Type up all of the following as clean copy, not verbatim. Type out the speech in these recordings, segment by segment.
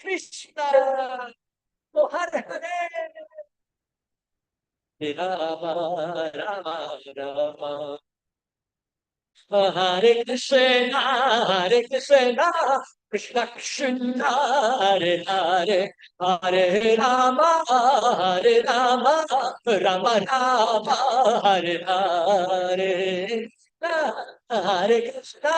Krishna, oh Hare Hare, Rama Rama Rama. Hare Krishna, Krishna Krishna, Hare Hare, Hare Rama, Hare Rama, Rama Rama, Hare Hare. Hare Krishna,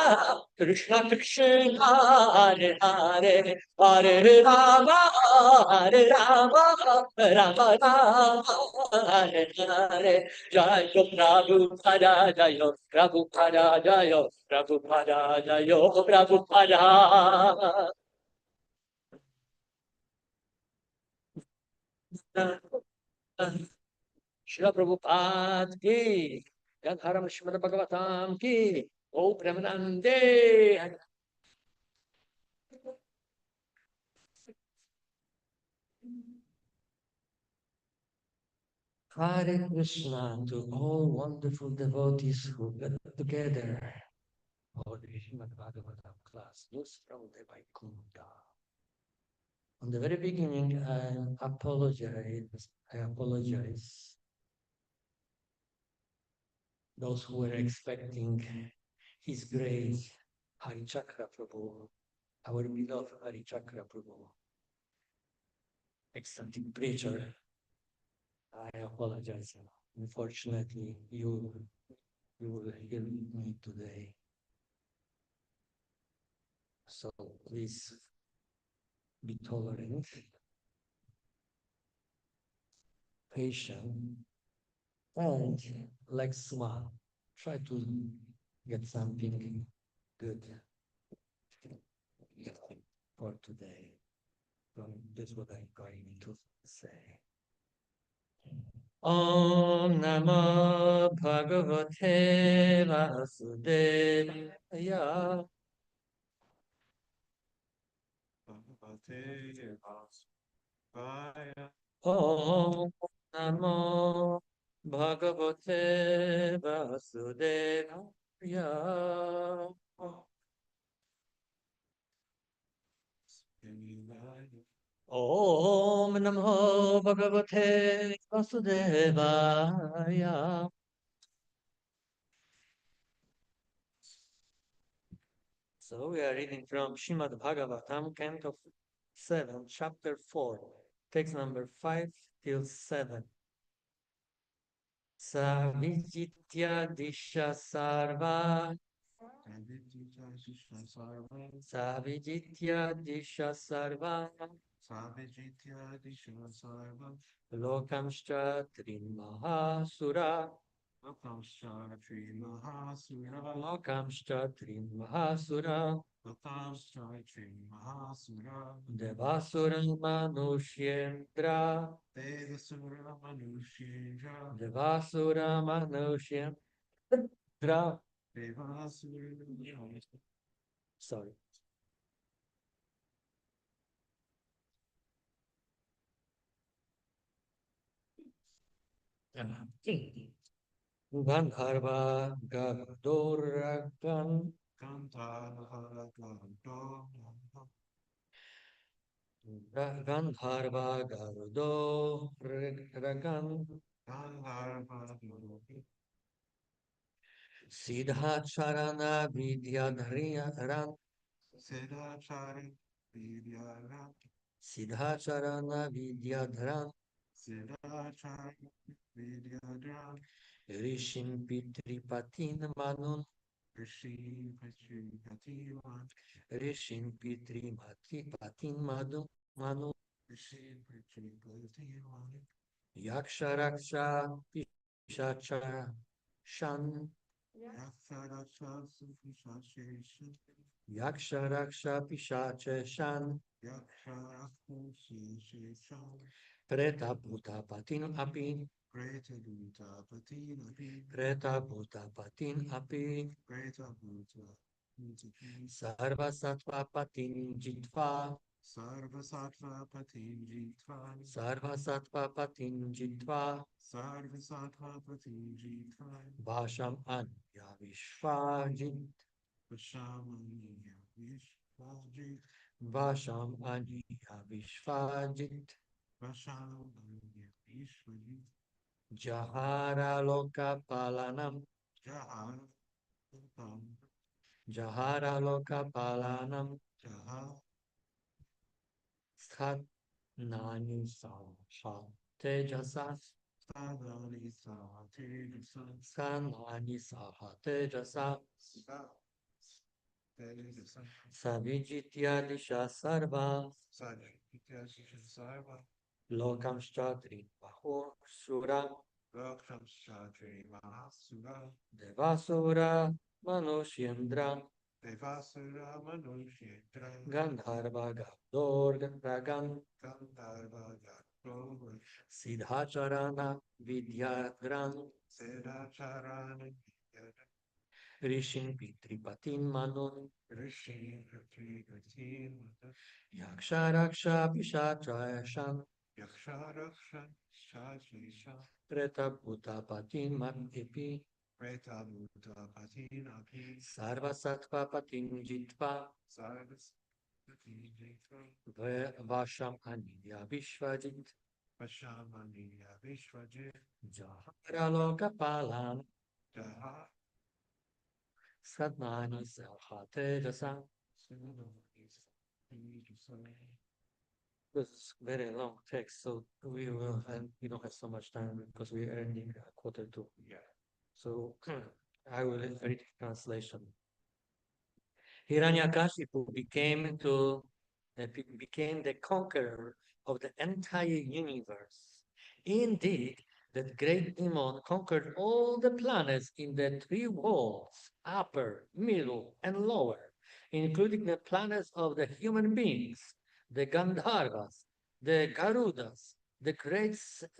Krishna Krishna, Hare Hare, Hare Rama, Hare Rama, Rama Rama, Hare Hare. Jai Prabhupada, Jai Prabhupada, Jai Prabhupada, Jai Prabhupada. Shri Prabhupada ki, Yadharam Srimad Bhagavatam ki, O Premanande. Hare Krishna to all wonderful devotees who got together for the Srimad Bhagavatam class, news from the Vaikuntha. On the very beginning, I apologize those who were expecting His Grace Hari Chakra Prabhu, our beloved Hari Chakra Prabhu, ecstatic preacher. I apologize. Unfortunately, you will hear me today. So please be tolerant, patient, and like smile. Try to get something good for today. So this is what I'm going to say. Om Namo Bhagavate Vasudevaya. Om Namo Bhagavate Vasudevaya. Om Namo Bhagavate Vasudevaya. So we are reading from Srimad Bhagavatam, Canto 7, Chapter 4, text number 5 till 7. Savijitya Disha Sarva. Savijitya Disha Sarva. Lokamshcha Trimahasura. Lokamshcha Trimahasura. Devasura Manushyendra. Devasura Manushyendra. Sorry. Gandharva Gadoragan. Gandharva Garudo Ragan. Siddhacharana Vidyadhriyaran. Siddhacharana Vidyadhran. Rishim Pitripatin Manun. Rishim Pitripatin Manu. Yaksharaksha Pishacha Shan. Yaksharaksha Pishacha Shan. Preta Bhuta Patin Api. Preta Bhuta Patin Api. Sarva Sattva Patin Jitva. Sarva Sattva Patin Jitva. Bhasham Anya Vishvajit. Vasham Aniya Vishvajit Vasham Anya Vishwajit Jahara Lokapalanam Jahar Upam Jahara Lokapalanam Jahar Sat Nani Saha Tejasas Sadali Sahatejasa Sanani Saha Tejasa Sa Tejasa Savijitya Disha Sarva Sajitya Sarva Lokamshchatri Bahur Sura Raksham Shatri Mahasura Devasura Manushyendra Devasura Manushyendra Gandharva Gandor Ragan Gandharva Gato Siddhacharana Vidyadran Sedacharana Rishin Pitripatin Manun Rishi Gatin Yaksharaksha Pishatrayashan Yaksharaksha Shashisha Preta Bhutapatin Mandipi Preta Bhuta Patinapi Sarvasattva Patin Jitva Sarvas Patijitra Vasham Anidya Vishvajit Vashamaniya Vishvajit Jaharalokapalan Jaha Sadmani Sahatejasa. This is very long text, so we don't have so much time because we are ending at quarter to. Yeah. So I will read translation. Hiranyakashipu became the conqueror of the entire universe. Indeed, that great demon conquered all the planets in the three worlds, upper, middle, and lower, including the planets of the human beings, the Gandharvas, the Garudas, the great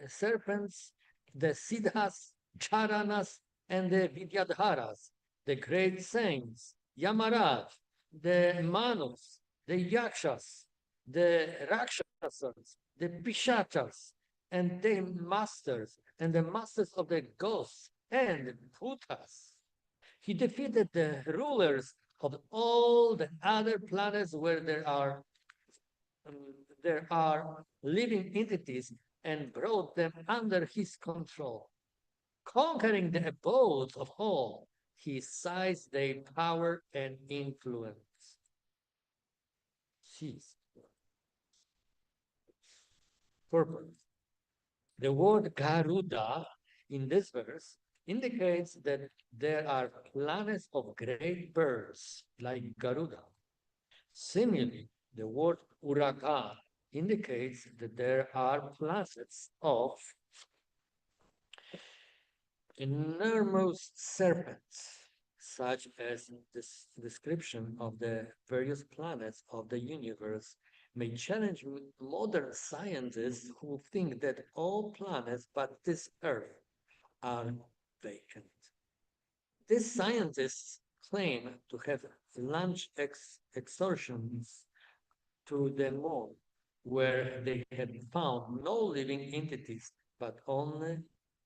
serpents, the Siddhas, Charanas, and the Vidyadharas, the great saints, Yamaraj, the Manus, the Yakshas, the Rakshasas, the Pishachas, and the masters of the ghosts and the Bhutas. He defeated the rulers of all the other planets where there are living entities and brought them under his control. Conquering the abodes of all, he seized their power and influence. Seized. Purpose. The word Garuda in this verse indicates that there are planets of great birds like Garuda. Similarly, the word Uraga indicates that there are planets of enormous serpents, such as this description of the various planets of the universe may challenge modern scientists who think that all planets but this Earth are vacant. These scientists claim to have launched excursions to the moon, where they had found no living entities but only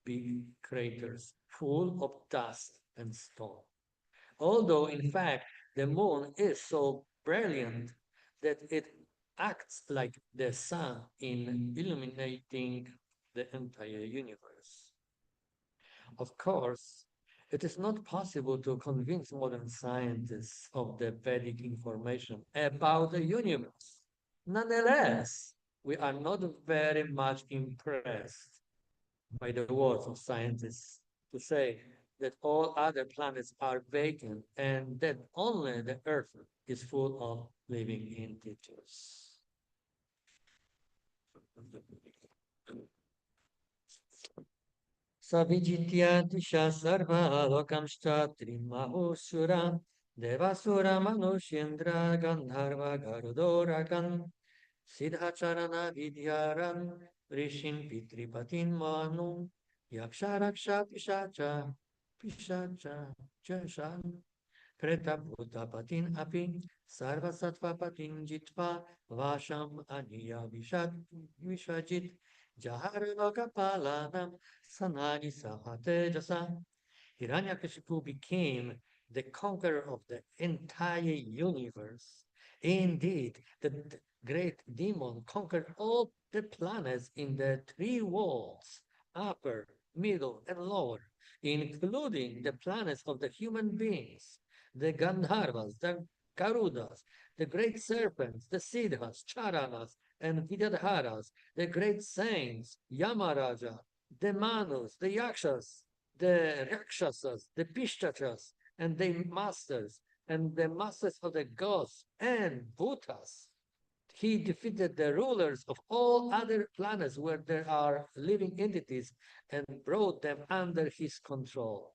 big craters full of dust and stone. Although, in fact, the moon is so brilliant that it acts like the sun in illuminating the entire universe. Of course, it is not possible to convince modern scientists of the Vedic information about the universe. Nonetheless, we are not very much impressed by the words of scientists to say that all other planets are vacant and that only the Earth is full of living entities. Savijitya Disha Sarva Lokamshta Trimahusura Devasura Manushyendra Gandharva Garudorakan Siddhacharana Vidyaran Rishin Pitripatin Manu Yaksharaksha Pishacha Jashan Preta Bhudapatin Api Sarva Sattvapatin Jitva Vasham Aniya Vishajit Jaharalokapalanam Sanani Sahatejasa. Hiranyakashipu became the conqueror of the entire universe. Indeed, the great demon conquered all the planets in the three worlds, upper, middle, and lower, including the planets of the human beings, the Gandharvas, the Garudas, the great serpents, the Siddhas, Charanas, and Vidadharas, the great saints, Yamaraja, the Manus, the Yakshas, the Rakshasas, the Pishachas, and the masters, and the masters of the gods and Bhutas. He defeated the rulers of all other planets where there are living entities and brought them under his control.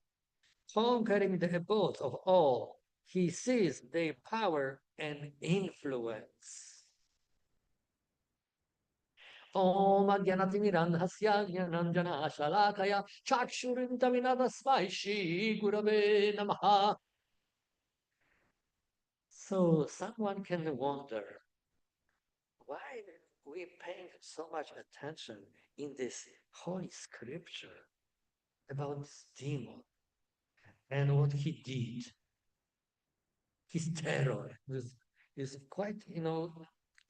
Conquering the abodes of all, he seized their power and influence. Om Agyanatimirandhasya Jnananjana Shalakaya Chakshurintaminadasmai Shri Gurave Namaha. So someone can wonder why we paying so much attention in this holy scripture about this demon and what he did. His terror is quite,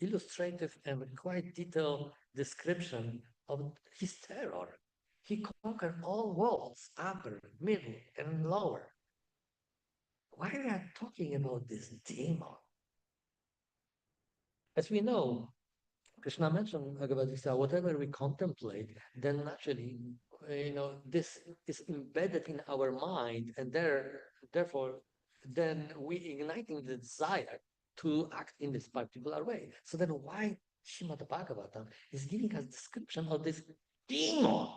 illustrative and quite detailed description of his terror. He conquered all worlds, upper, middle, and lower. Why we are talking about this demon? As we know, Krishna mentioned Bhagavad Gita, whatever we contemplate, then naturally, this is embedded in our mind, and therefore, then we igniting the desire to act in this particular way. So then why Srimad Bhagavatam is giving us description of this demon?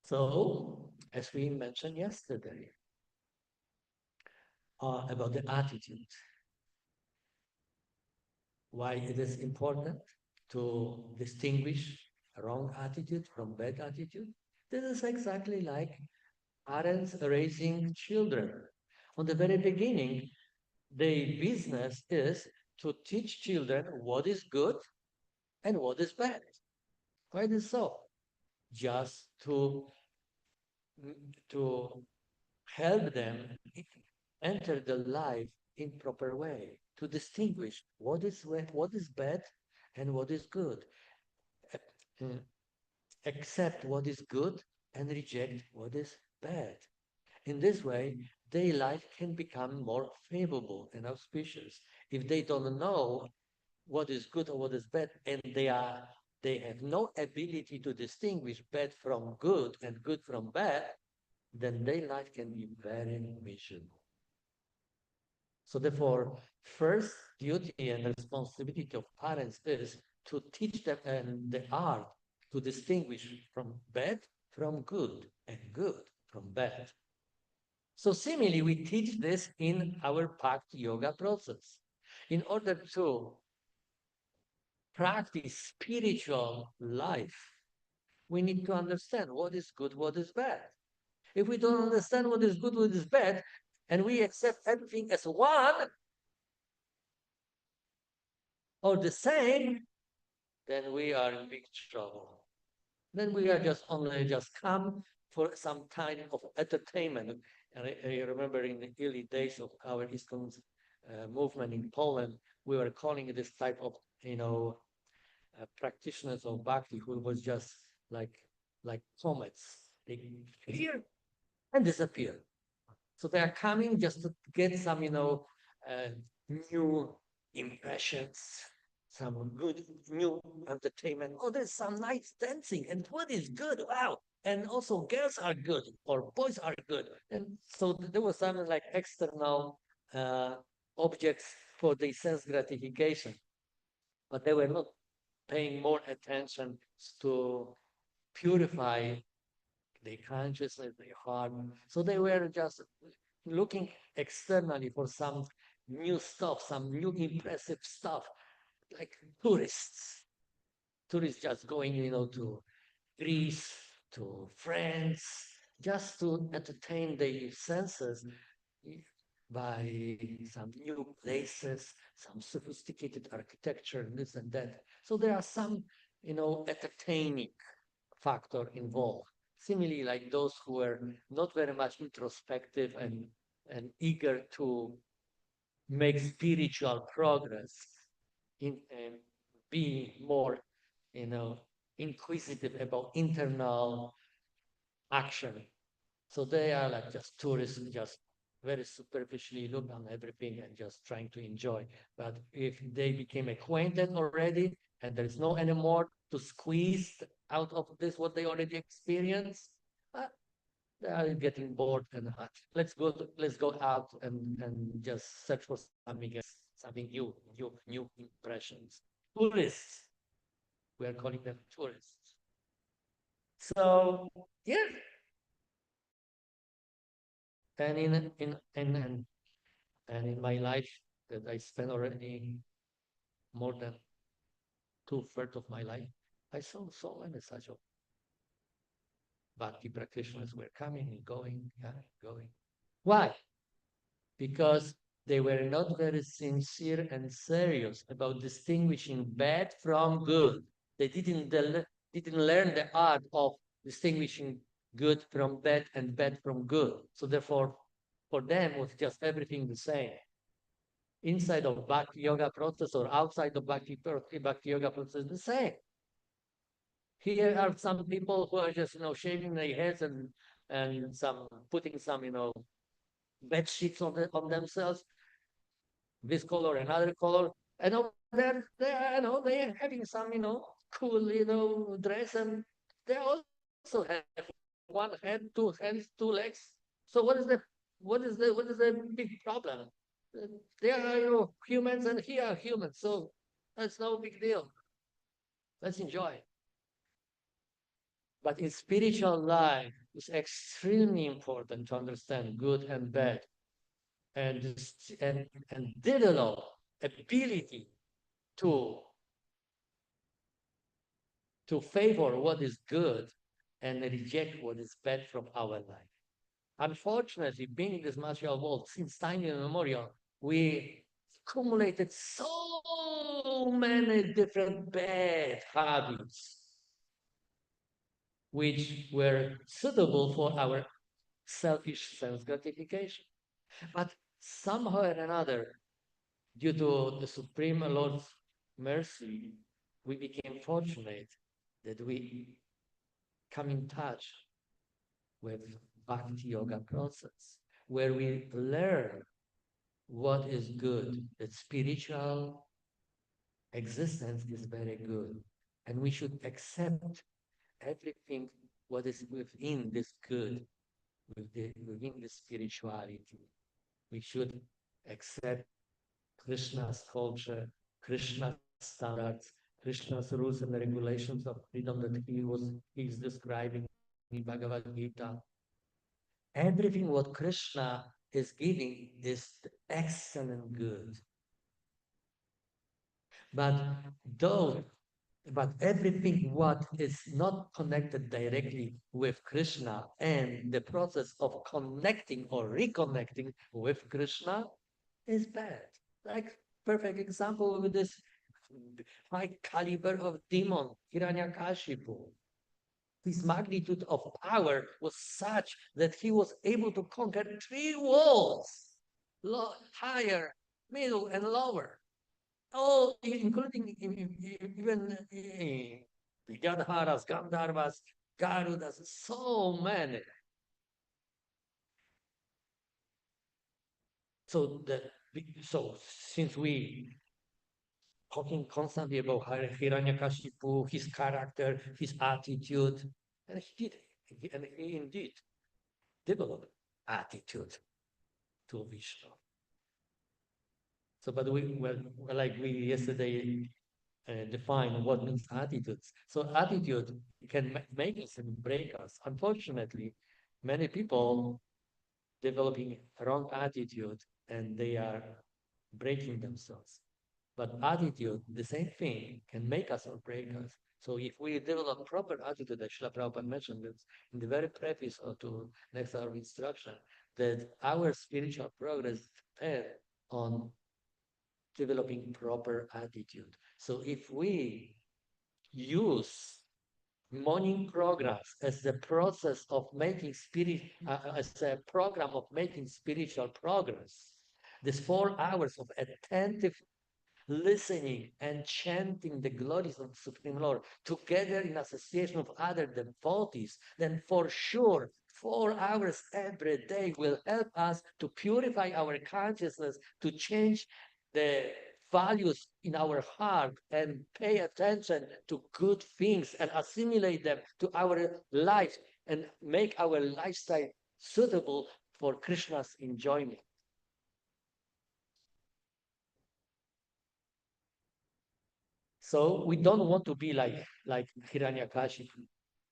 So, as we mentioned yesterday, about the attitude, why it is important to distinguish wrong attitude from bad attitude. This is exactly like parents raising children. On the very beginning, their business is to teach children what is good and what is bad. Why is it so? Just to help them enter the life in proper way, to distinguish what is bad and what is good, accept what is good and reject what is bad. In this way, their life can become more favorable and auspicious. If they don't know what is good or what is bad, and they have no ability to distinguish bad from good and good from bad, then their life can be very miserable. So therefore, first duty and responsibility of parents is to teach them and the art to distinguish from bad from good and good from bad. So similarly, we teach this in our Bhakti Yoga process. In order to practice spiritual life, we need to understand what is good, what is bad. If we don't understand what is good, what is bad, and we accept everything as one or the same, then we are in big trouble. Then we are just come for some kind of entertainment. And I remember in the early days of our Eastern movement in Poland, we were calling this type of practitioners of bhakti who was just like comets. They appear and disappear. So they are coming just to get some new impressions, some good new entertainment. Oh, there's some nice dancing, and what is good? Wow! And also, girls are good, or boys are good. And so there was some like external uh, objects for the sense gratification, but they were not paying more attention to purify their consciousness, their heart. So they were just looking externally for some new stuff, some new impressive stuff, like tourists. Tourists just going, to Greece, to France, just to entertain their senses by some new places, some sophisticated architecture, this and that. So there are some, entertaining factor involved. Similarly, like those who were not very much introspective and eager to make spiritual progress in being more, you know, inquisitive about internal action. So they are like just tourists, just very superficially look on everything and just trying to enjoy. But if they became acquainted already and there is no anymore to squeeze out of this what they already experienced, uh, they are getting bored and let's go out and just search for something else, something new impressions. Tourists, we are calling them tourists. So yeah, and in my life that I spent already more than two-thirds of my life, I saw so many such of bhakti practitioners were coming and going, going. Why? Because they were not very sincere and serious about distinguishing bad from good. They didn't learn the art of distinguishing good from bad and bad from good. So therefore, for them was just everything the same. Inside of Bhakti Yoga process or outside of Bhakti Yoga process, the same. Here are some people who are just, shaving their heads and some putting some, bed sheets on themselves, this color, another color, and over there, they're having some, cool, dress, and they also have one head, two hands, two legs. So what is the big problem? They are, humans, and here are humans, so that's no big deal. Let's enjoy. But in spiritual life, it's extremely important to understand good and bad, and develop ability to to favor what is good and reject what is bad from our life. Unfortunately, being in this material world since time immemorial, we accumulated so many different bad habits which were suitable for our selfish self gratification. But somehow or another, due to the Supreme Lord's mercy, we became fortunate that we come in touch with Bhakti Yoga process, where we learn what is good, that spiritual existence is very good. And we should accept everything what is within this good, within the spirituality. We should accept Krishna's culture, Krishna's standards, Krishna's rules and regulations of freedom that he's describing in Bhagavad Gita. Everything what Krishna is giving is excellent good. But though, but everything what is not connected directly with Krishna and the process of connecting or reconnecting with Krishna is bad. Like perfect example with this high caliber of demon, Hiranyakashipu. His magnitude of power was such that he was able to conquer three worlds, higher, middle, and lower, all including even the Gadharas, Gandharvas, Garudas, so many. So since we talking constantly about Hiranyakashipu, his character, his attitude, and he indeed developed attitude to Vishnu. So, but like we yesterday defined what means attitudes. So, attitude can make us and break us. Unfortunately, many people developing wrong attitude and they are breaking themselves. But attitude, the same thing, can make us or break us. So if we develop proper attitude, as Srila Prabhupada mentioned this in the very preface to next hour instruction, that our spiritual progress depends on developing proper attitude. So if we use morning programs as the process of making as a program of making spiritual progress. These 4 hours of attentive listening and chanting the glories of the Supreme Lord together in association of other devotees, then for sure 4 hours every day will help us to purify our consciousness, to change the values in our heart and pay attention to good things and assimilate them to our life and make our lifestyle suitable for Krishna's enjoyment. So we don't want to be like Hiranyakashipu.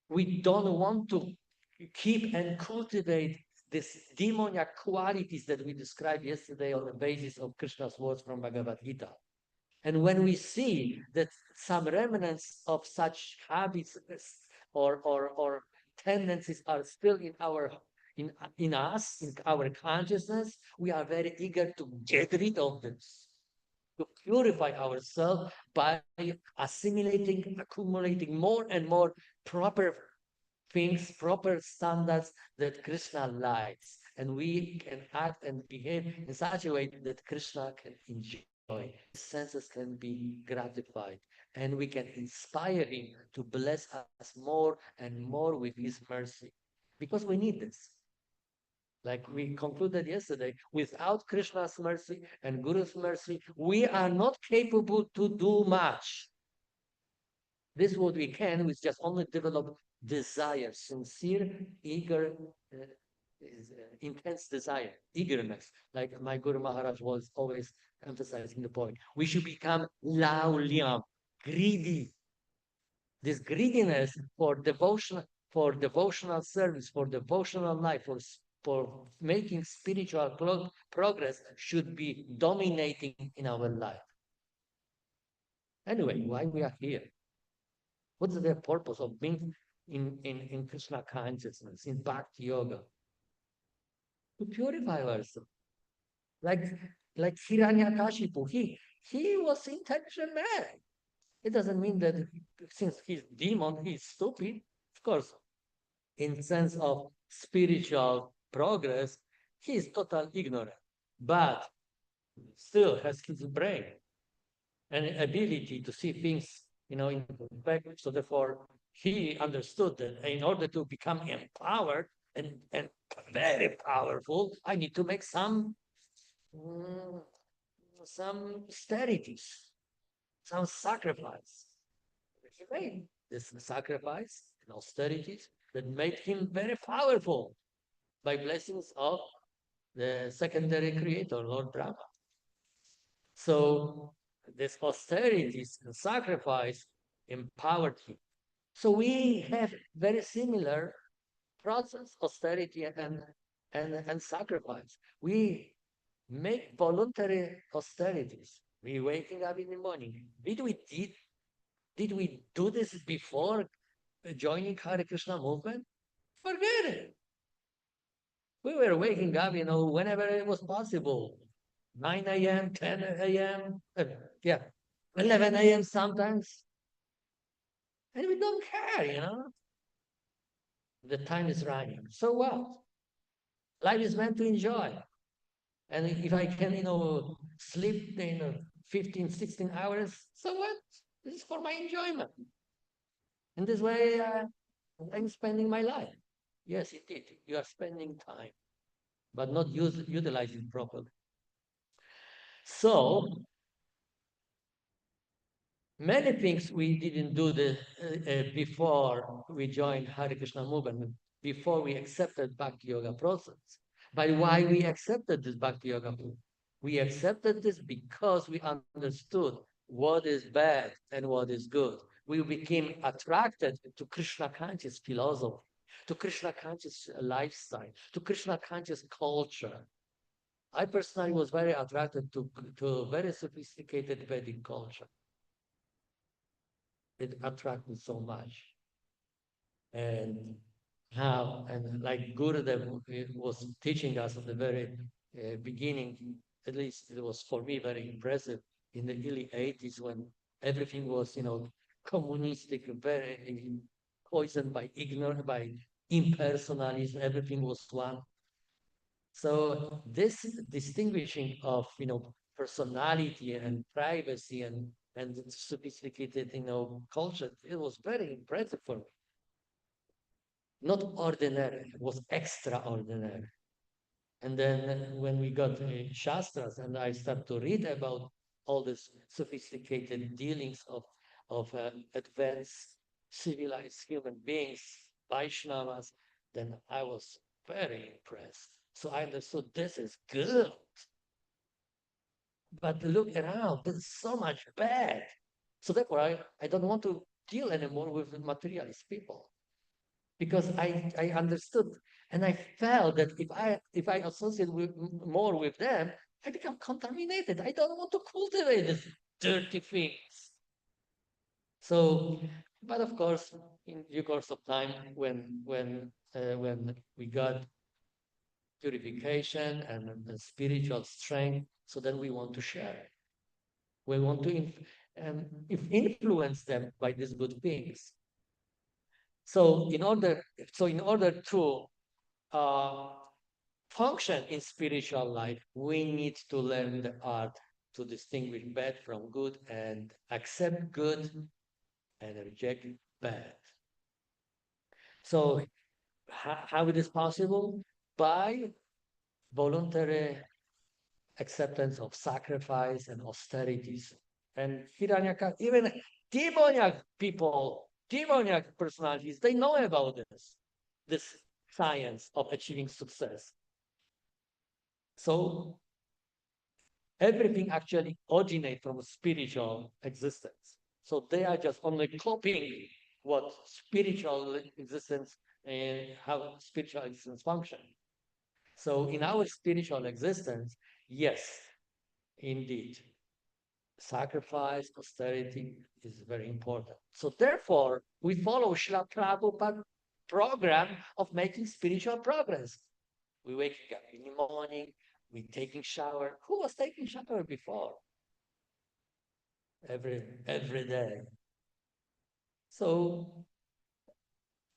We don't want to keep and cultivate these demoniac qualities that we described yesterday on the basis of Krishna's words from Bhagavad Gita. And when we see that some remnants of such habits or tendencies are still in us, in our consciousness, we are very eager to get rid of this, to purify ourselves by assimilating, accumulating more and more proper things, proper standards that Krishna likes. And we can act and behave in such a way that Krishna can enjoy. His senses can be gratified. And we can inspire him to bless us more and more with his mercy. Because we need this. Like we concluded yesterday, without Krishna's mercy and Guru's mercy, we are not capable to do much. This is what we can, we just only develop desire, sincere, eager, intense desire, eagerness. Like my Guru Maharaj was always emphasizing the point. We should become lauliam, greedy. This greediness for devotional service, for devotional life, for making spiritual progress should be dominating in our life. Anyway, why we are here? What is the purpose of being in Krishna consciousness, in Bhakti Yoga? To purify ourselves. Like Hiranyakashipu, he was intelligent man. It doesn't mean that since he's demon, he's stupid. Of course, in sense of spiritual progress, he is total ignorant, but still has his brain and ability to see things, in fact. So therefore, he understood that in order to become empowered and very powerful, I need to make mm, some austerities, some sacrifice. He made this sacrifice and austerities that made him very powerful by blessings of the secondary creator, Lord Brahma. So this austerities and sacrifice empowered him. So we have very similar process, austerity and sacrifice. We make voluntary austerities. We waking up in the morning. Did we do this before joining Hare Krishna movement? Forget it. We were waking up, whenever it was possible. 9 a.m., 10 a.m., yeah, 11 a.m. sometimes. And we don't care. The time is running. So what? Life is meant to enjoy. And if I can, sleep, 15, 16 hours, so what? This is for my enjoyment. In this way, I'm spending my life. Yes, indeed, you are spending time, but not utilizing properly. So, many things we didn't do before we joined Hare Krishna movement, before we accepted Bhakti Yoga process. But why we accepted this Bhakti Yoga? We accepted this because we understood what is bad and what is good. We became attracted to Krishna conscious philosophy, to Krishna conscious lifestyle, to Krishna conscious culture. I personally was very attracted to very sophisticated Vedic culture. It attracted me so much. And like Gurudev was teaching us at the very beginning, at least it was for me very impressive in the early 80s when everything was, communistic, very poisoned by ignorance, by impersonalism. Everything was one. So this distinguishing of personality and privacy and sophisticated culture, it was very impressive for me. Not ordinary, it was extraordinary. And then when we got Shastras and I started to read about all these sophisticated dealings of advanced civilized human beings, Vaishnavas, then I was very impressed. So I understood this is good. But look around, there's so much bad. So therefore, I don't want to deal anymore with materialist people because I understood and I felt that if I associate more with them, I become contaminated. I don't want to cultivate these dirty things. So, but of course, in due course of time, when we got purification and spiritual strength, so then we want to share. We want to if influence them by these good things. So in order to uh, function in spiritual life, we need to learn the art to distinguish bad from good and accept good and reject bad. So how it is possible? By voluntary acceptance of sacrifice and austerities. And Hiranyaka, even demoniac people, demoniac personalities, they know about this science of achieving success. So everything actually originates from a spiritual existence. So they are just only copying what spiritual existence and how spiritual existence function. So in our spiritual existence, yes, indeed, sacrifice, austerity is very important. So therefore, we follow Srila Prabhupada's program of making spiritual progress. We waking up in the morning, we taking shower. Who was taking shower before? Every day. So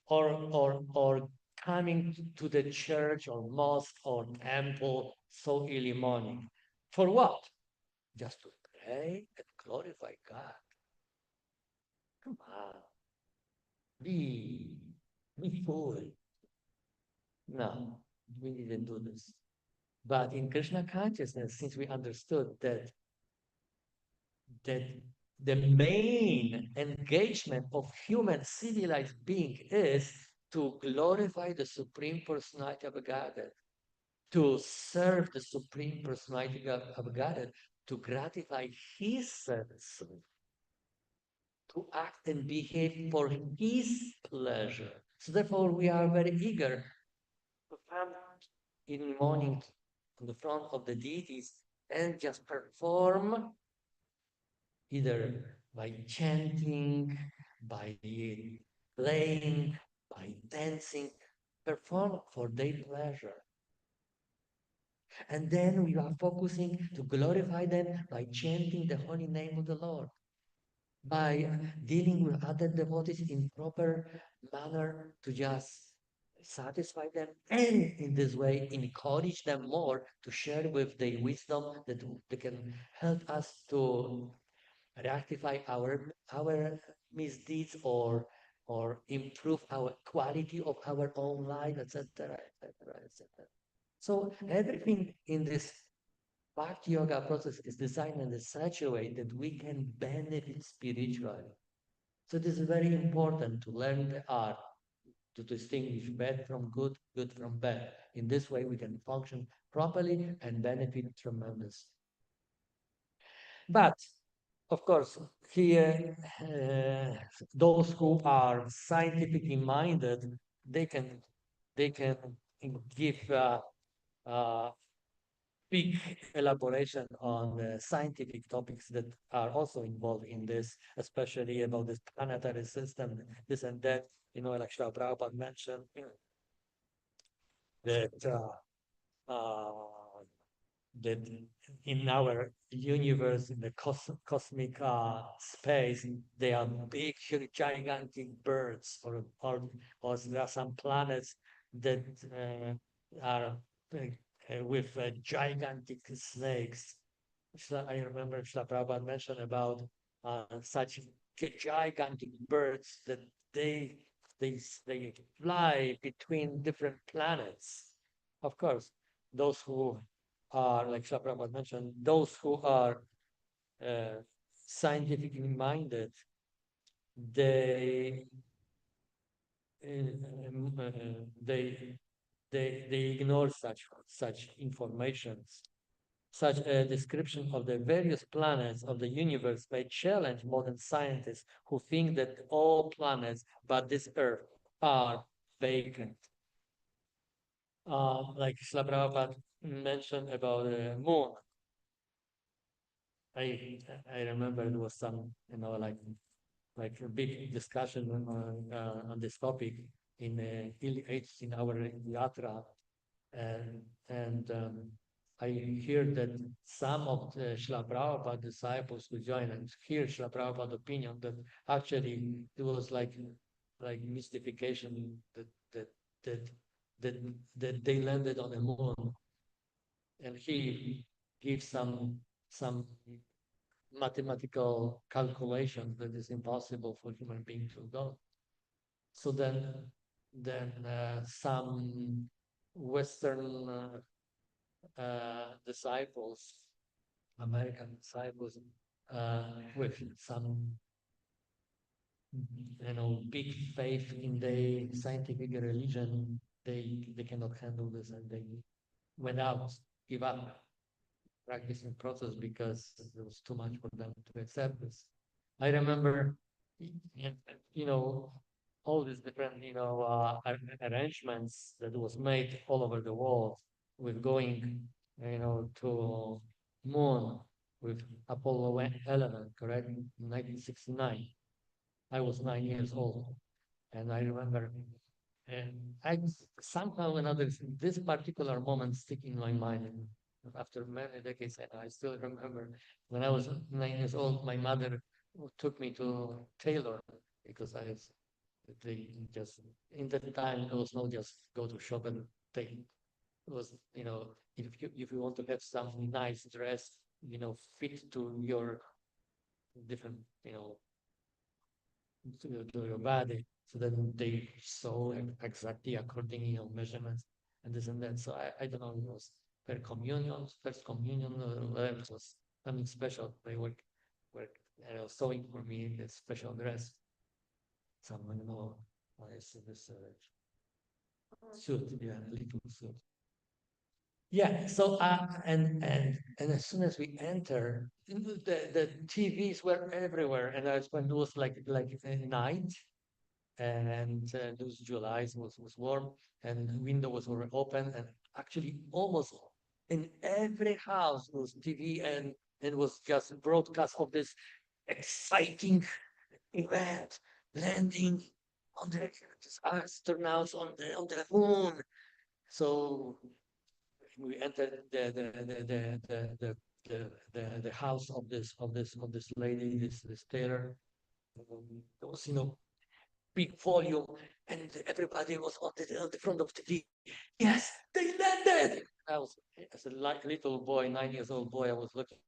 or coming to the church or mosque or temple so early morning. For what? Just to pray and glorify God. Come on. Be fool. No, we didn't do this. But in Krishna consciousness, since we understood that the main engagement of human civilized being is to glorify the Supreme Personality of Godhead, to serve the Supreme Personality of Godhead, to gratify His sense, to act and behave for His pleasure. So therefore, we are very eager to come in the morning in the front of the deities and just perform either by chanting, by playing, by dancing, perform for their pleasure. And then we are focusing to glorify them by chanting the holy name of the Lord, by dealing with other devotees in proper manner to just satisfy them, and in this way encourage them more to share with their wisdom that they can help us to rectify our misdeeds or improve our quality of our own life, etc., etc., etc. So everything in this Bhakti Yoga process is designed in such a way that we can benefit spiritually. So it is very important to learn the art to distinguish bad from good, good from bad. In this way, we can function properly and benefit tremendously. But of course, here, those who are scientifically minded, they can they can give big elaboration on scientific topics that are also involved in this, especially about this planetary system, this and that. Like Srila Prabhupada mentioned, that uh, that in our universe, in the cosmic space, they are big, huge, gigantic birds, or there are some planets that are with gigantic snakes. I remember Srila Prabhupada mentioned about such gigantic birds that they they fly between different planets. Of course, those who are, like Srila Prabhupada mentioned, those who are uh, scientifically minded, they they they ignore such informations. Such a description of the various planets of the universe may challenge modern scientists who think that all planets but this Earth are vacant. Like Srila Prabhupada mentioned about the moon. I I remember there was some, like a big discussion on this topic in in our yatra, and I hear that some of the Srila Prabhupada disciples who joined and hear Srila Prabhupada opinion that actually it was like mystification that that that that they landed on the moon, and he gives some mathematical calculation that is impossible for human being to go. So then some Western disciples, American disciples, with some big faith in the scientific religion, they cannot handle this and they went out, give up practicing process because it was too much for them to accept this. I remember, y- you know, all these different, arrangements that was made all over the world with going, to moon with Apollo 11, correct? In 1969. I was 9 years old, and I remember, and I somehow or another, this particular moment stick in my mind. And after many decades, and I still remember when I was 9 years old, my mother took me to tailor because they just in that time it was not just go to shop and take. It was, if you want to have some nice dress, fit to your different, to your body. So then they sew exactly according measurements and this and that. So I don't know, it was first communion, it was something special. They were sewing for me this special dress. Some, this suit, yeah, little suit. Yeah. So and as soon as we enter, the TVs were everywhere, and I when it was like night, and those Julys was warm, and windows were open, and actually almost in every house was TV, and it was just broadcast of this exciting event, landing on the astronauts on the moon. So we entered the house of this lady, this tailor. There was, big volume, and everybody was on the front of the TV. Yes, they landed. I was, as a little boy, 9 years old boy, I was looking,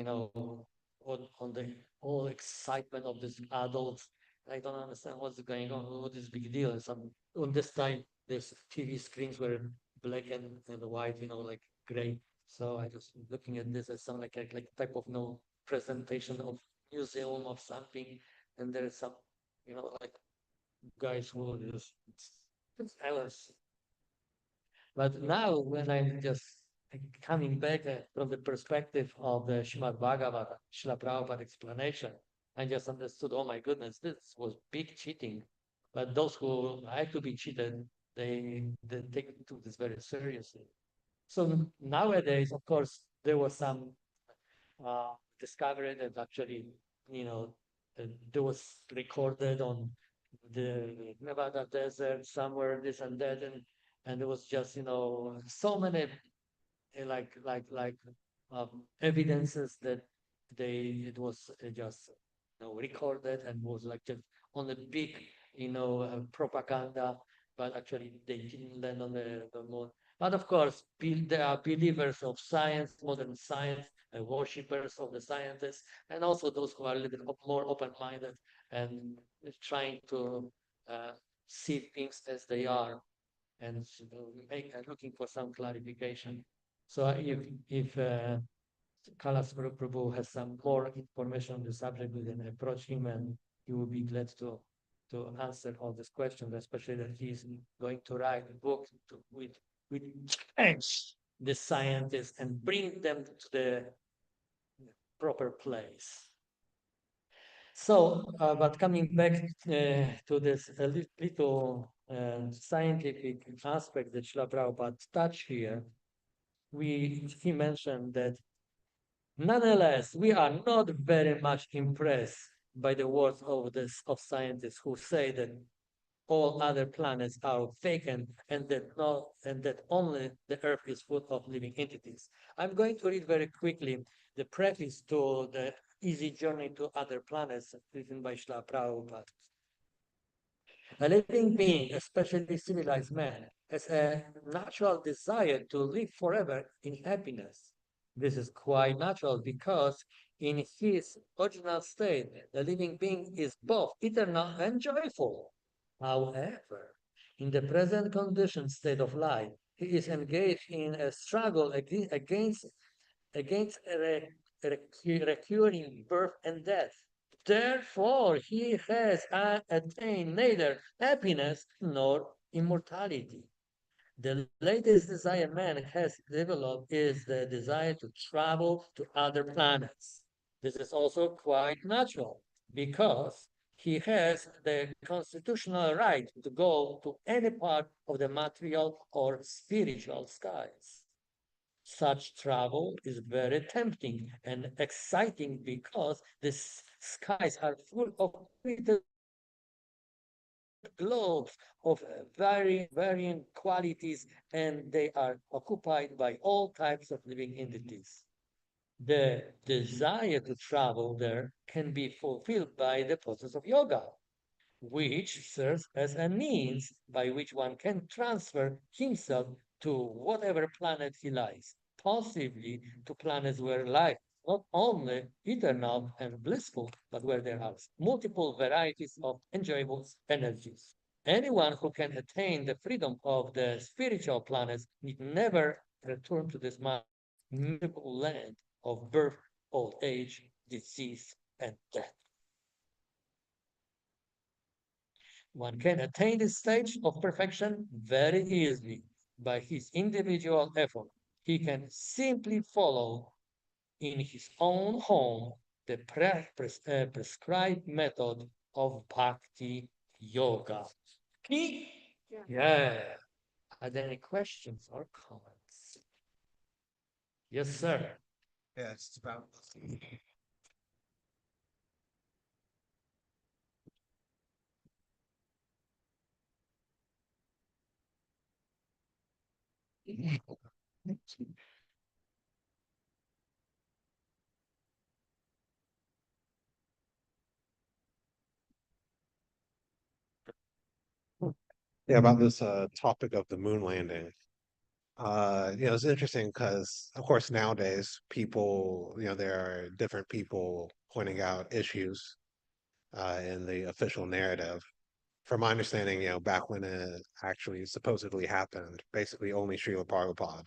on the whole excitement of these adults. I don't understand what's going on. What is big deal? And on this time, these TV screens were black and white, like gray. So I was looking at this as some like type of presentation of museum of something, and there is some, like guys who just I was. But now, when I'm just coming back from the perspective of the Srimad Bhagavatam, Srila Prabhupada explanation, I just understood, oh my goodness, this was big cheating. But those who like to be cheated, they took this very seriously. So nowadays, of course, there was some uh, discovery that actually, you know, there was recorded on the Nevada desert somewhere, this and that, and there was just, so many like evidences that it was just recorded and was like just on a big propaganda, but actually they didn't land on the moon. But of course, there are believers of science, modern science, and worshippers of the scientists, and also those who are a little bit more open-minded and trying to uh, see things as they are and looking for some clarification. So if Kalas Prabhu has some more information on the subject, we can approach him and he will be glad to answer all these questions, especially that he's going to write a book with change the scientists and bring them to the proper place. So, but coming back to this a little scientific aspect that Srila Prabhupada touched here, he mentioned that nonetheless, we are not very much impressed by the words of scientists who say that all other planets are vacant and that only the Earth is full of living entities. I'm going to read very quickly the preface to the Easy Journey to Other Planets written by Srila Prabhupada. A living being, especially civilized man, has a natural desire to live forever in happiness. This is quite natural because in his original state, the living being is both eternal and joyful. However, in the present conditioned state of life, he is engaged in a struggle against recurring birth and death. Therefore, he has attained neither happiness nor immortality. The latest desire man has developed is the desire to travel to other planets. This is also quite natural because he has the constitutional right to go to any part of the material or spiritual skies. Such travel is very tempting and exciting because the skies are full of little globes of varying qualities, and they are occupied by all types of living entities. The desire to travel there can be fulfilled by the process of yoga, which serves as a means by which one can transfer himself to whatever planet he likes, possibly to planets where life is not only eternal and blissful, but where there are multiple varieties of enjoyable energies. Anyone who can attain the freedom of the spiritual planets need never return to this miserable land of birth, old age, disease, and death. One can attain this stage of perfection very easily by his individual effort. He can simply follow in his own home the prescribed method of bhakti yoga. Okay? Yeah. Are there any questions or comments? Yes, sir. Yeah, it's about yeah, about this topic of the moon landing. It's interesting because, of course, nowadays people, there are different people pointing out issues in the official narrative. From my understanding, back when it actually supposedly happened, basically only Srila Prabhupada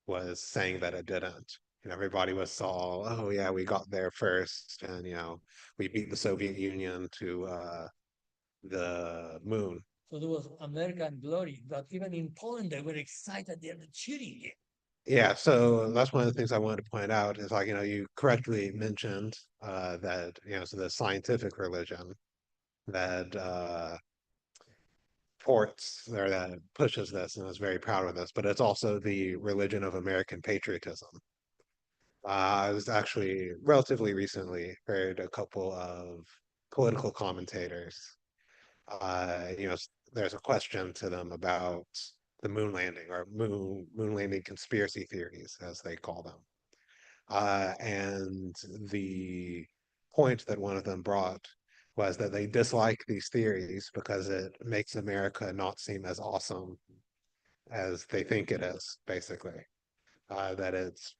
was saying that it didn't. Everybody was all, oh yeah, we got there first, and we beat the Soviet Union to the moon. So there was American glory, but even in Poland, they were excited. They were cheering. Yeah, so that's one of the things I wanted to point out is like, you correctly mentioned that, so the scientific religion that ports or that pushes this and is very proud of this, but it's also the religion of American patriotism. I was actually relatively recently heard a couple of political commentators. There's a question to them about the moon landing or moon landing conspiracy theories, as they call them. And the point that one of them brought was that they dislike these theories because it makes America not seem as awesome as they think it is, basically. That it's,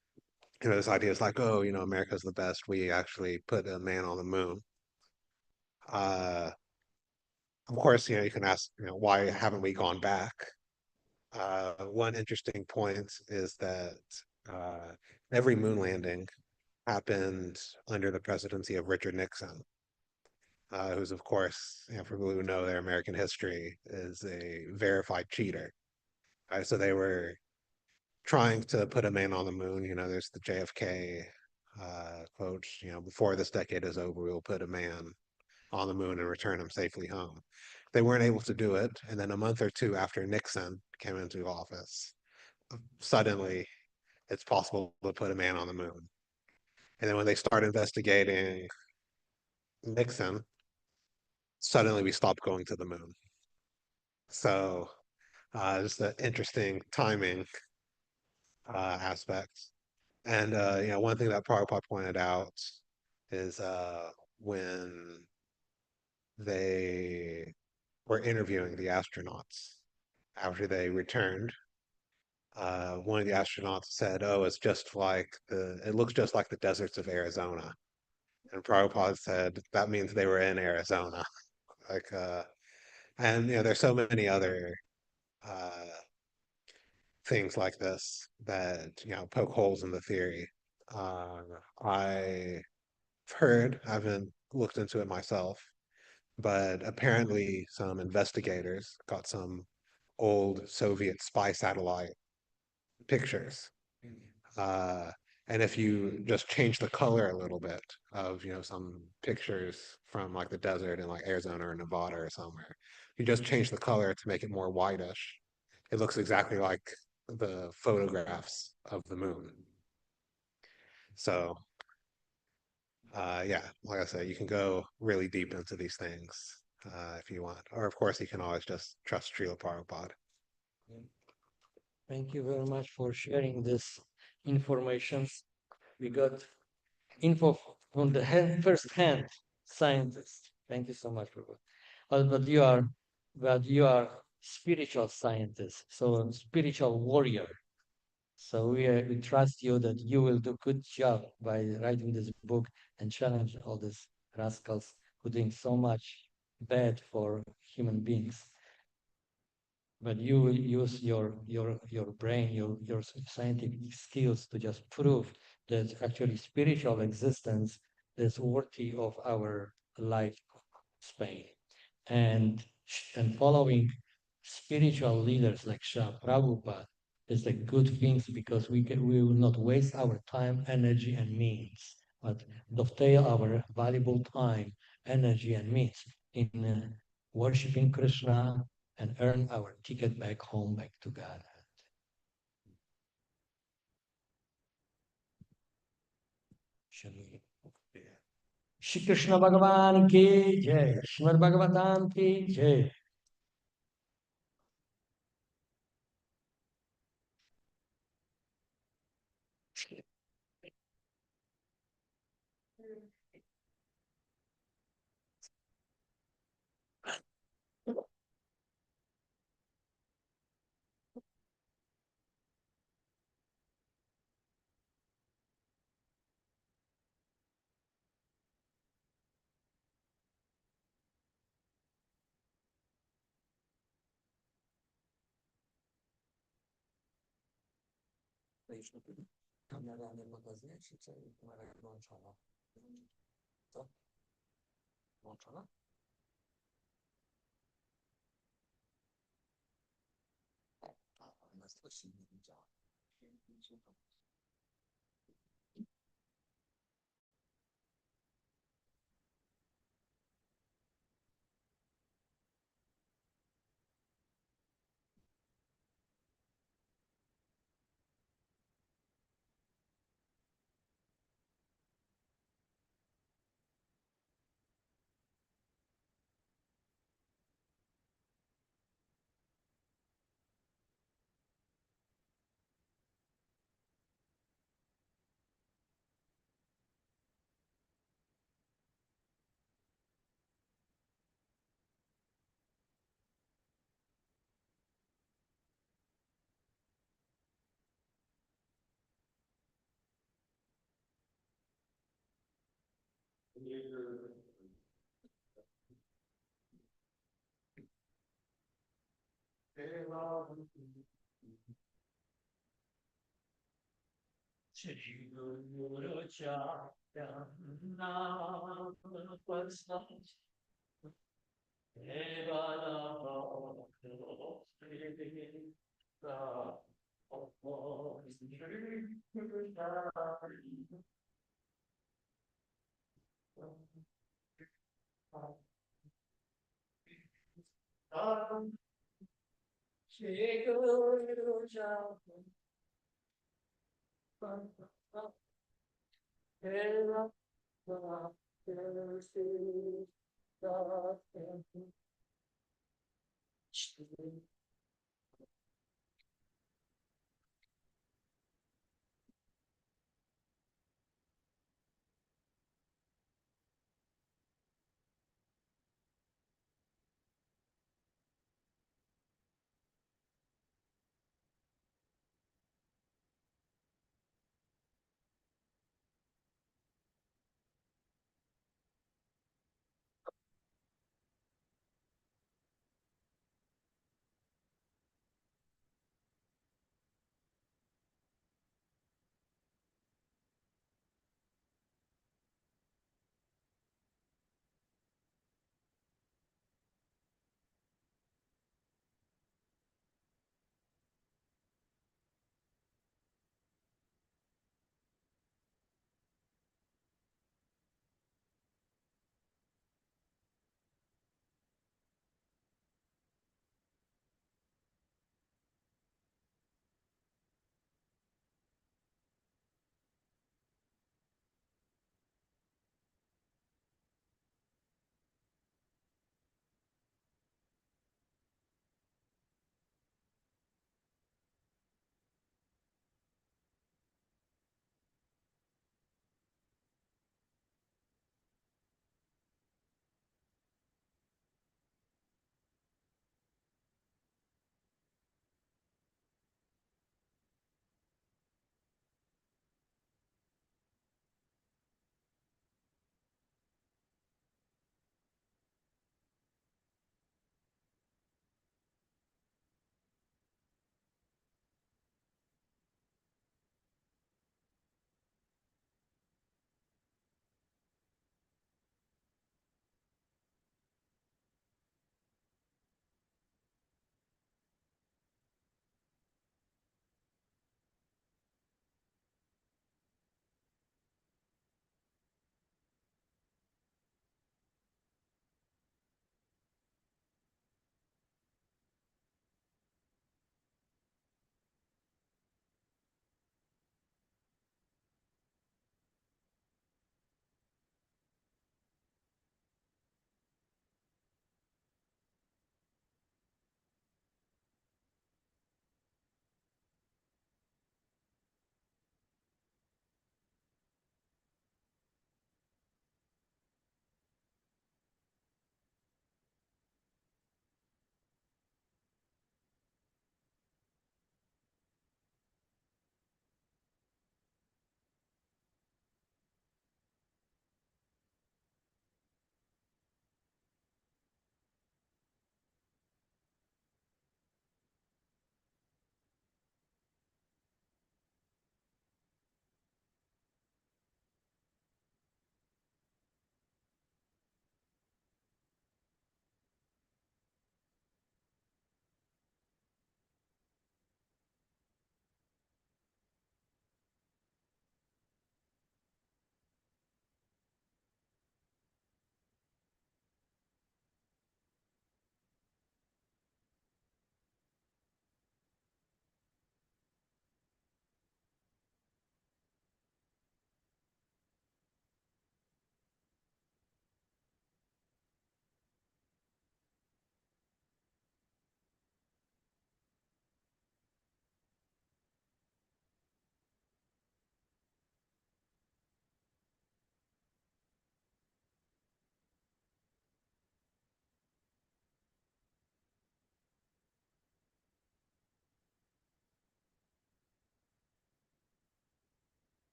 this idea is like, oh, America's the best. We actually put a man on the moon. Uh, of course, you can ask, why haven't we gone back? One interesting point is that every moon landing happened under the presidency of Richard Nixon, who's, of course, for people who know their American history, is a verified cheater. So they were trying to put a man on the moon. There's the JFK quote, before this decade is over, we'll put a man on the moon and return him safely home. They weren't able to do it. And then a month or two after Nixon came into office, suddenly it's possible to put a man on the moon. And then when they start investigating Nixon, suddenly we stopped going to the moon. So just an interesting timing aspect. And one thing that Prabhupada pointed out is when they were interviewing the astronauts after they returned, one of the astronauts said, "Oh, it looks just like the deserts of Arizona." And Prabhupada said that means they were in Arizona. Like, and there's so many other uh, things like this that poke holes in the theory. Uh, I've heard, I haven't looked into it myself, but apparently some investigators got some old Soviet spy satellite pictures. Uh, and if you just change the color a little bit of, some pictures from like the desert in like Arizona or Nevada or somewhere, you just change the color to make it more whitish. It looks exactly like the photographs of the moon. So, yeah, like I said, you can go really deep into these things if you want. Or, of course, you can always just trust Srila Prabhupada. Thank you very much for sharing this information. We got info from the first-hand scientist. Thank you so much, Prabhu. But you are spiritual scientist, so spiritual warrior. So we trust you that you will do good job by writing this book and challenge all these rascals who doing so much bad for human beings. But you will use your brain, your scientific skills to just prove that actually spiritual existence is worthy of our lifespan. And following spiritual leaders like Shah Prabhupada is a good thing because we will not waste our time, energy, and means, but dovetail our valuable time, energy, and means in worshiping Krishna and earn our ticket back home, back to God. Shall we? Shri Krishna Bhagavan ki jai, Srimad Bhagavatam ki jai. To już kamera nie pokazuje się, czy kamera włączona? Co? Włączona? A, ona jest właśnie nie widziała. Shri Guru Chaya Nam Pasam Devala Shri Shri Guru Chaya Deva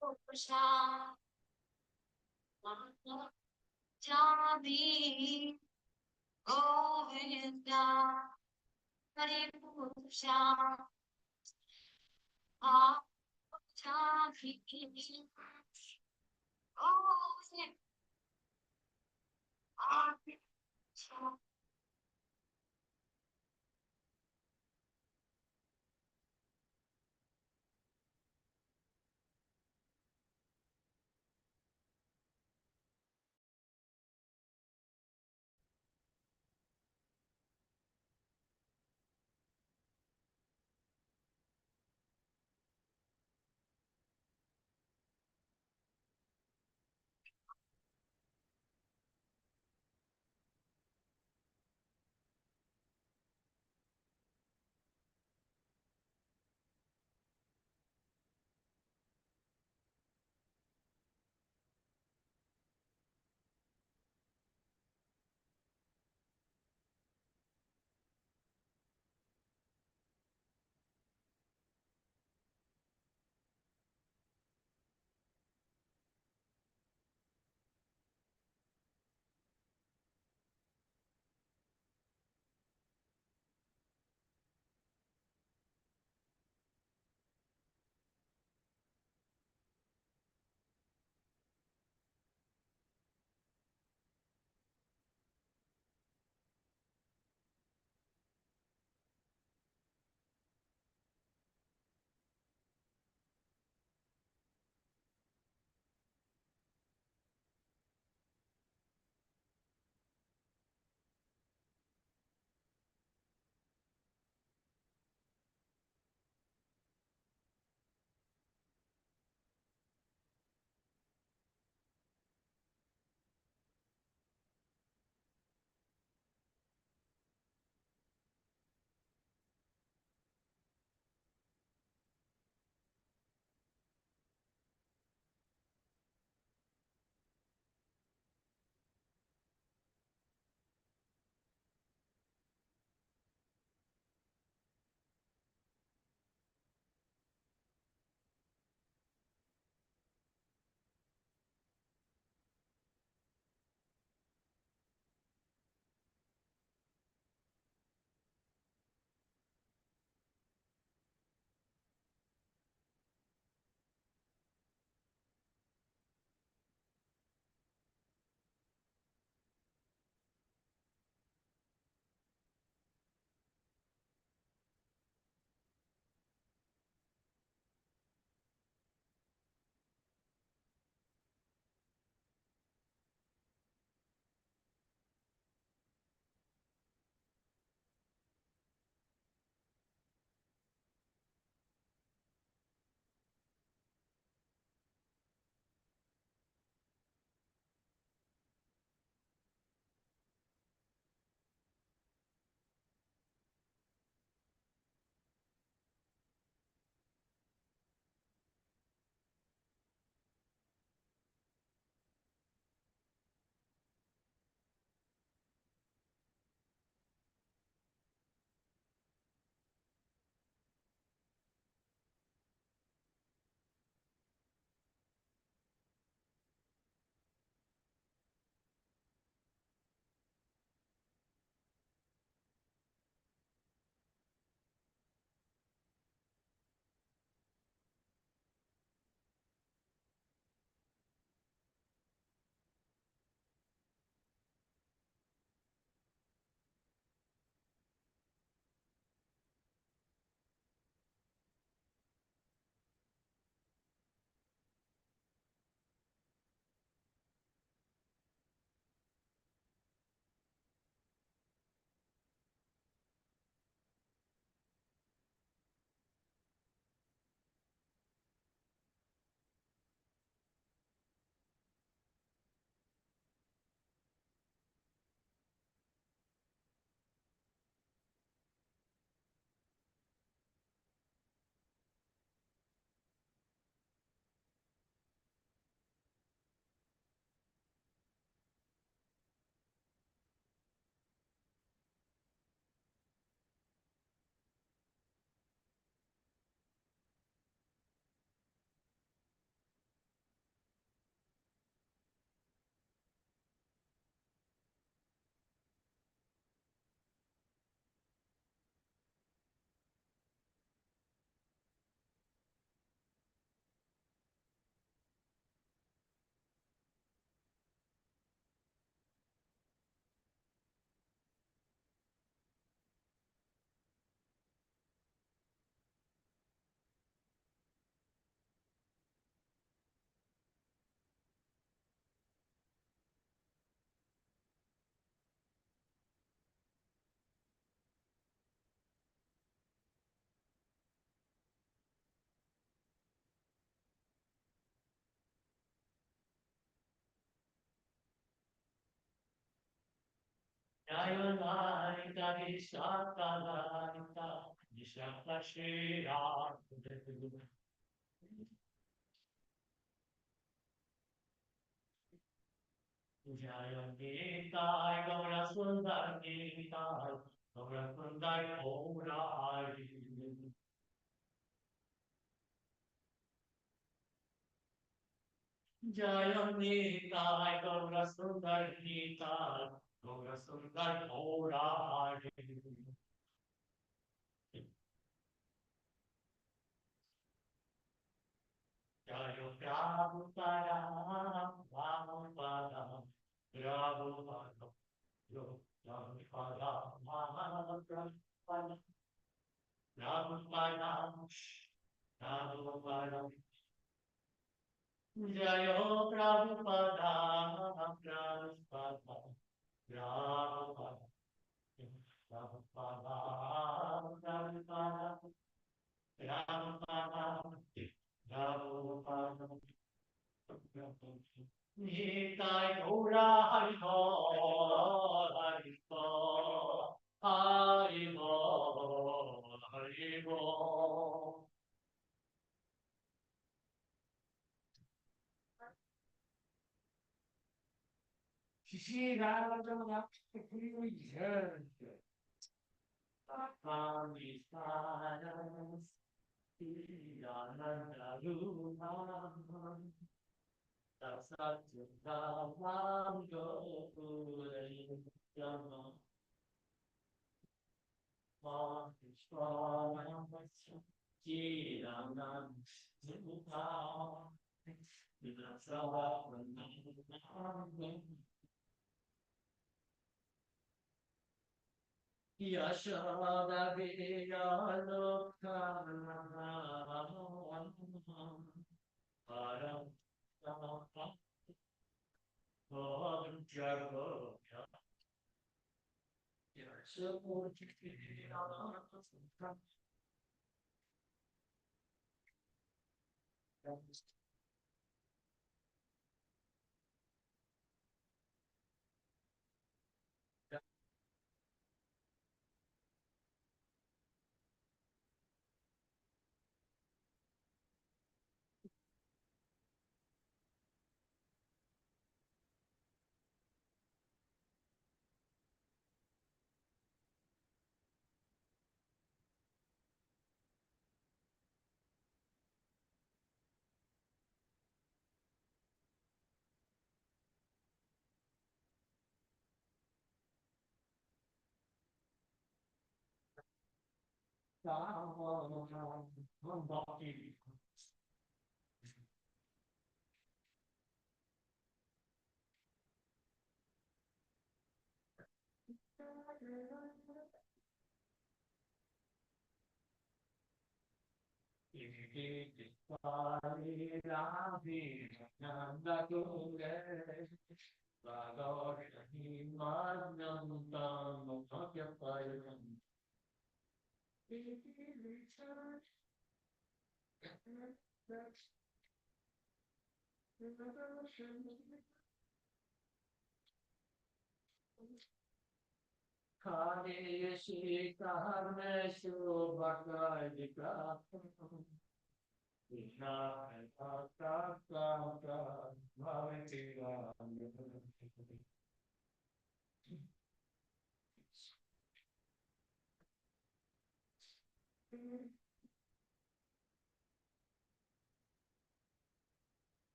Puja, Jami, Govinda, Hari Puja, Jami, Govinda,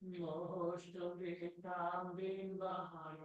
Most of the time being behind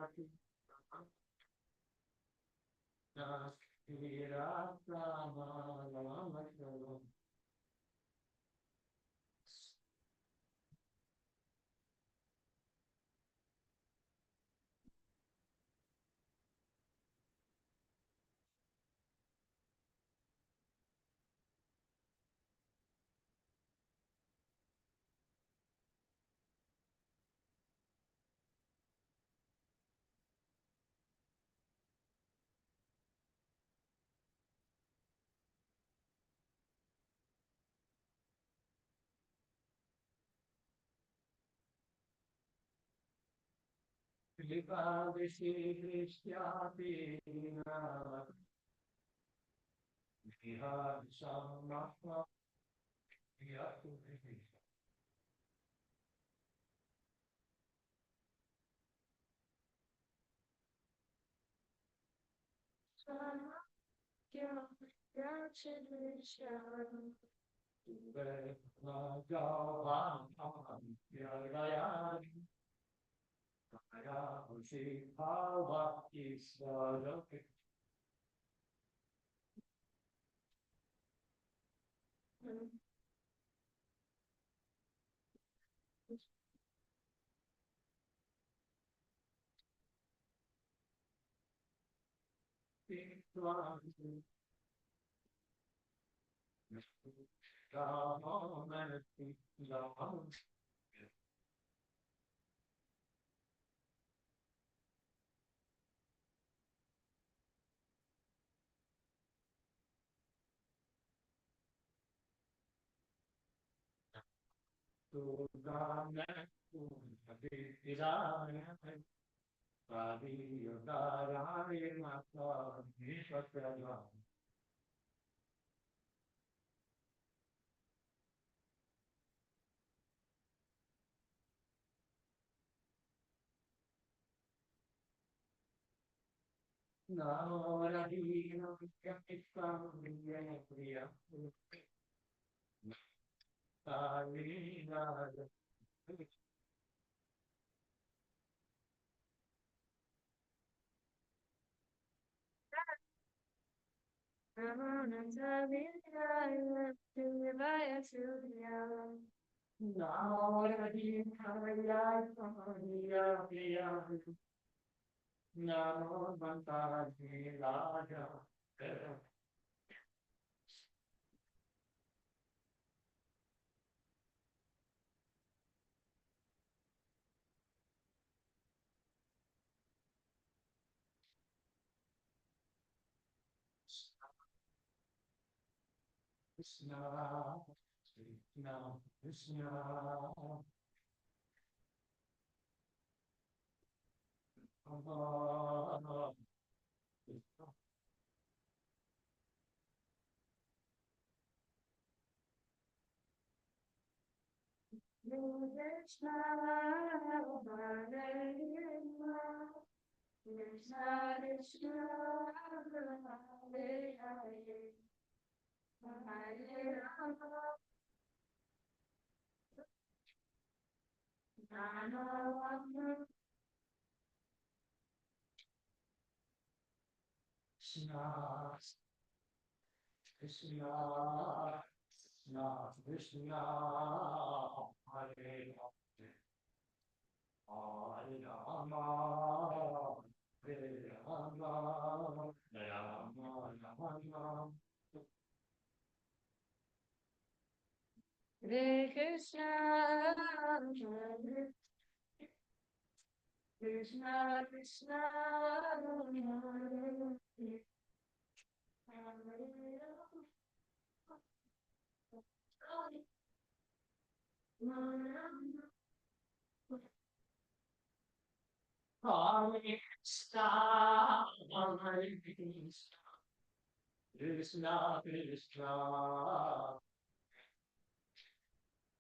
Krishna Krishna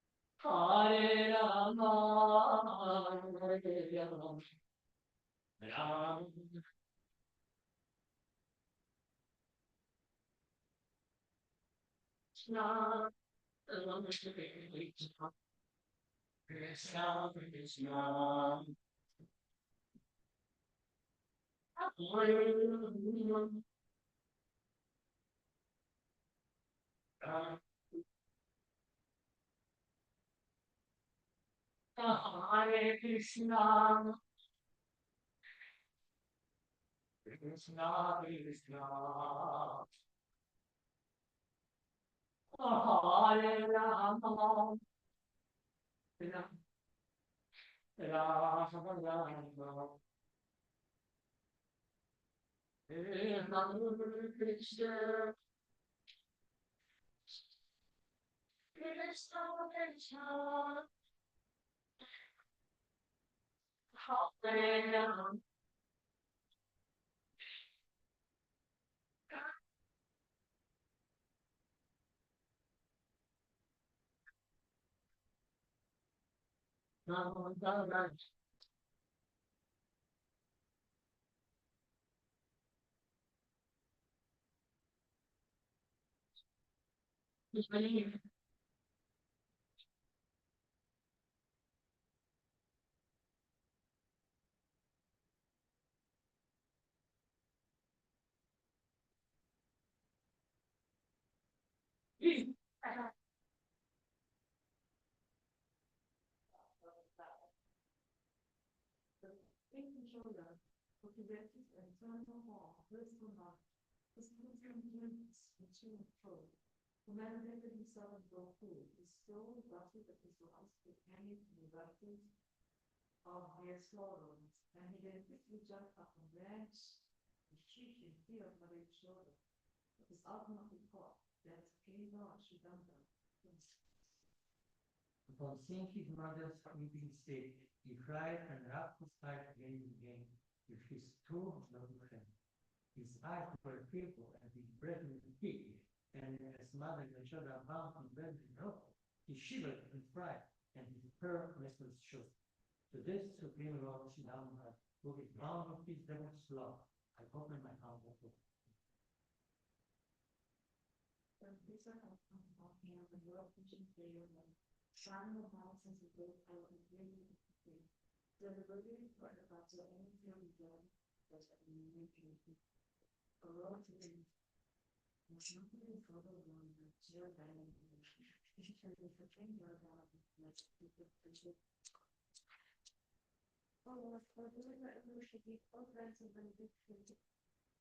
Hare Rama Hare Rama Ram Krishna Krishna Krishna Krishna Hare Rama Hare Krishna Krishna Krishna Hare Rama Rama Rama Hare Krishna Krishna Krishna Hare Rama Rama Rama Upon seeing his mother's weeping state, he cried and rubbed his heart again and again with his two loving hands. His eyes were fearful and his breath was quick, and as Mother Yashoda bound him bent in hope, he shivered in fright, and his pearl necklace shook. To this supreme Lord Shidamha, who is bound of his devotee's love, I open my humble book.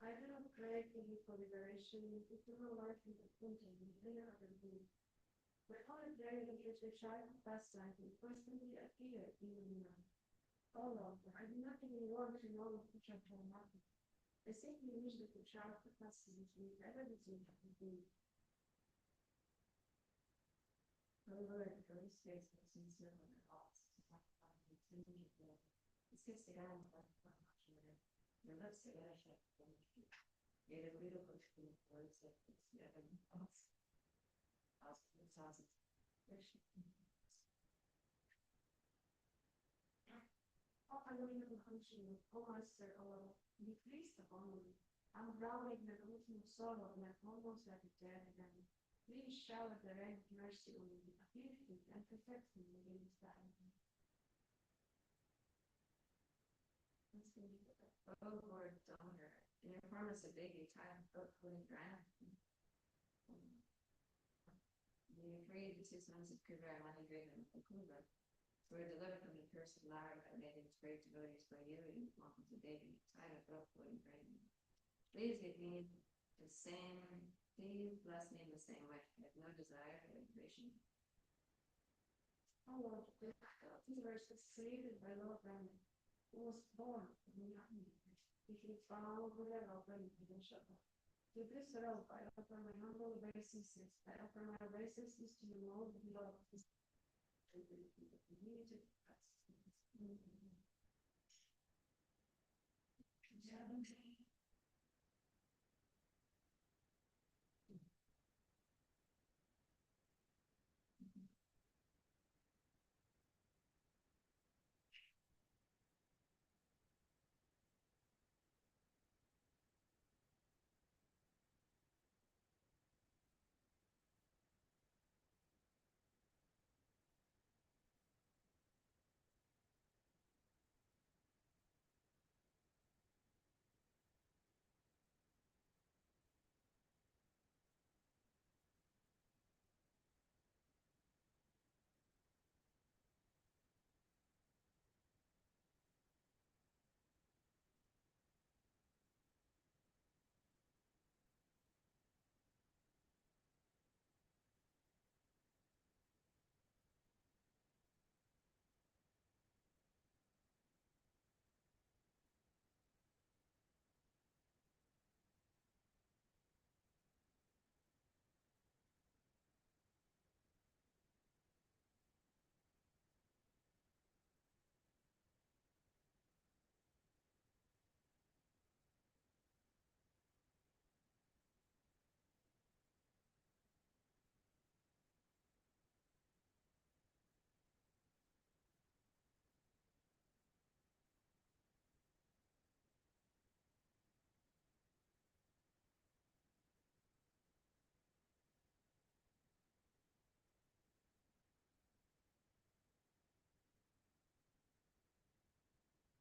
I do not pray for you for liberation, eternal life in the kingdom, and any other being. My only prayer is that your child pastime will personally appear even now. Oh Lord, I do not even want to know what future can happen. I simply wish that your child pastime will never be seen to be. Oh Lord, grace face of sincere and hearts to sanctify the sins of the world. It's just a guy in the your lips are gonna shut down. You're the beautiful school words that it's never lost. Oh, I don't even function. Oh, Master, oh, be pleased upon me. I'm drowning in the ultimate sorrow and I'm almost like dead again. Please shower the rain of mercy on me, appear to me and protect me against that. Oh Lord, donor, in your promise of baby time, footfully grant. You freed the 2 sons of Kubra, Manigrave and Kuba, who were delivered from the curse of Lara by made into great devotees by you and welcome to baby, time of footfully grant. Please give me the same, please bless me in the same way. I have no desire for liberation. Oh Lord, these verses created by Lord Brahman, who was born in Yahoo. If you follow the open in Shabbat. To this robe, I offer my humble obeisances. I offer my obeisances to the Lord of love.